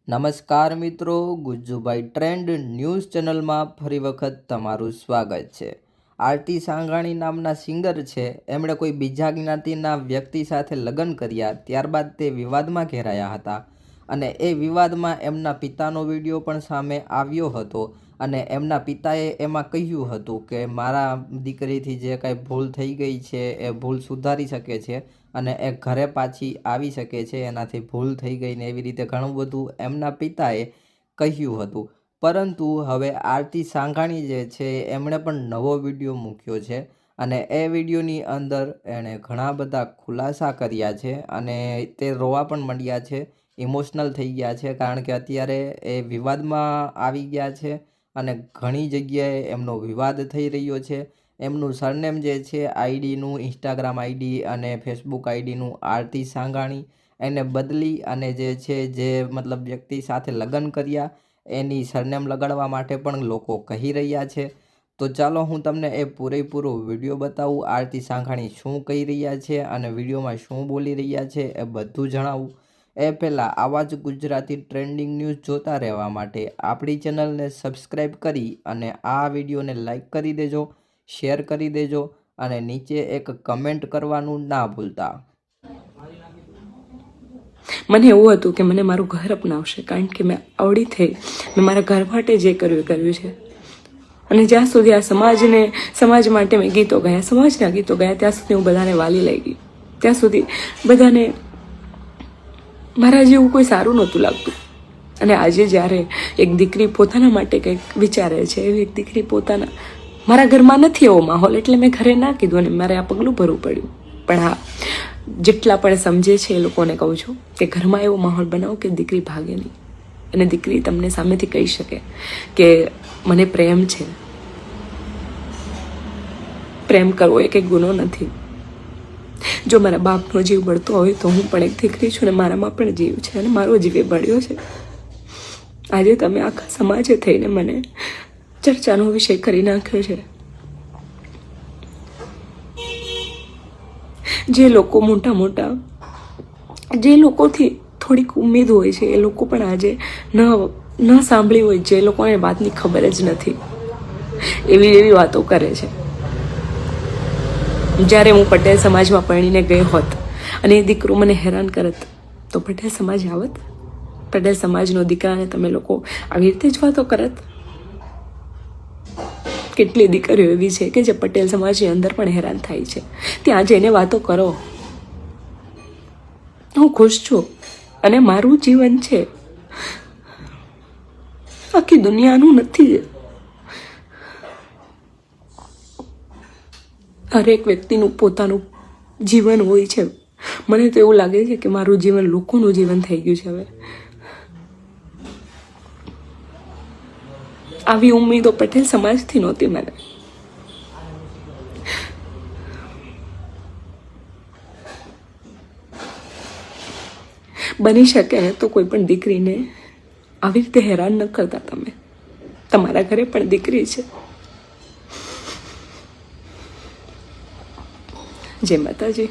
નમસ્કાર મિત્રો, Gujjubhai trend news ચેનલમાં ફરી વખત તમારું સ્વાગત છે। આરતી સાંઘાણી નામના સિંગર છે, એમણે કોઈ બીજા જ્ઞાતિના વ્યક્તિ સાથે લગ્ન કર્યા, ત્યારબાદ તે વિવાદમાં ઘેરાયા હતા અને એ વિવાદમાં એમના પિતાનો વિડીયો પણ સામે આવ્યો હતો અને એમના પિતાએ એમાં કહ્યું હતું કે મારા દીકરીથી જે કાંઈ ભૂલ થઈ ગઈ છે એ ભૂલ સુધારી શકે છે અને એ ઘરે પાછી આવી શકે છે, એનાથી ભૂલ થઈ ગઈ ને એવી રીતે ઘણું બધું એમના પિતાએ કહ્યું હતું। પરંતુ હવે આરતી સાંઘાણી જે છે એમણે પણ નવો વિડીયો મૂક્યો છે અને એ વિડીયોની અંદર એણે ઘણા બધા ખુલાસા કર્યા છે અને તે રોવા પણ માંડ્યા છે, ઇમોશનલ થઈ ગયા છે, કારણ કે અત્યારે એ વિવાદમાં આવી ગયા છે અને ઘણી જગ્યાએ એમનો વિવાદ થઈ રહ્યો છે। એમનું સરનેમ જે છે આઈડીનું, ઇન્સ્ટાગ્રામ આઈડી અને ફેસબુક આઈડીનું આરતી સાંઘાણી એને બદલી અને જે છે જે મતલબ વ્યક્તિ સાથે લગ્ન કર્યા એની સરનેમ લગાડવા માટે પણ લોકો કહી રહ્યા છે। તો ચાલો હું તમને એ પૂરેપૂરો વિડીયો બતાવું, આરતી સાંઘાણી શું કહી રહ્યા છે અને વિડીયોમાં શું બોલી રહ્યા છે એ બધું જણાવું। એ પહેલાં આવા જ ગુજરાતી ટ્રેન્ડિંગ ન્યૂઝ જોતા રહેવા માટે આપણી ચેનલને સબસ્ક્રાઈબ કરી અને આ વિડીયોને લાઈક કરી દેજો, શેર કરી દેજો અને નીચે એક કમેન્ટ કરવાનું ના ભૂલતા। મને એવું હતું કે મને મારું ઘર અપનાવશે, કારણ કે મેં અવળી થઈ, મેં મારા ઘર માટે જે કર્યું છે અને જ્યાં સુધી આ સમાજ માટે મેં ગીતો ગાયા, સમાજના ગીતો ગાયા, ત્યાં સુધી હું બધાને વાલી લઈ ગઈ, ત્યાં સુધી બધાને મારા જેવું કોઈ સારું નહોતું લાગતું। અને આજે જ્યારે એક દીકરી પોતાના માટે કંઈક વિચારે છે, એવી એક દીકરી પોતાના, મારા ઘરમાં નથી એવો માહોલ એટલે મેં ઘરે ના કીધું અને મારે આ પગલું ભરવું પડ્યું। પણ હા, જેટલા પણ સમજે છે એ લોકોને કહું છું કે ઘરમાં એવો માહોલ બનાવો કે દીકરી ભાગે નહીં અને દીકરી તમને સામેથી કહી શકે કે મને પ્રેમ છે। પ્રેમ કરવો એ કંઈ ગુનો નથી। જો મારા બાપનો જીવ બળતો હોય તો હું પણ એક દીકરી છું અને મારામાં પણ જીવ છે અને મારો જીવ એ બળ્યો છે। આજે તમે આખા સમાજે થઈને મને ચર્ચાનો વિષય કરી નાખ્યો છે। જે લોકો મોટા જે લોકોથી થોડીક ઉમ્મીદ હોય છે એ લોકો પણ આજે ન સાંભળી હોય, જે લોકોને વાતની ખબર જ નથી, એવી વાતો કરે છે। જ્યારે હું પટેલ સમાજમાં પરણીને ગઈ હોત અને એ દીકરો મને હેરાન કરત તો પટેલ સમાજ આવત? પટેલ સમાજનો દીકરાને તમે લોકો આવી રીતે જ વાતો કરત? કેટલી દીકરીઓ એવી છે કે જે પટેલ સમાજની અંદર પણ હેરાન થાય છે, ત્યાં જઈને વાતો કરો। હું ખુશ છું અને મારું જીવન છે, આખી દુનિયાનું નથી। હરેક વ્યક્તિનું પોતાનું જીવન હોય છે। મને તો એવું લાગે છે કે મારું જીવન લોકોનું જીવન થઈ ગયું છે હવે। આવી ઉમ્મીદો પટેલ સમાજથી નહોતી મને। બની શકે ને તો કોઈ પણ દીકરીને આવી રીતે હેરાન ન કરતા તમે। તમારા ઘરે પણ દીકરી છે। જય માતાજી।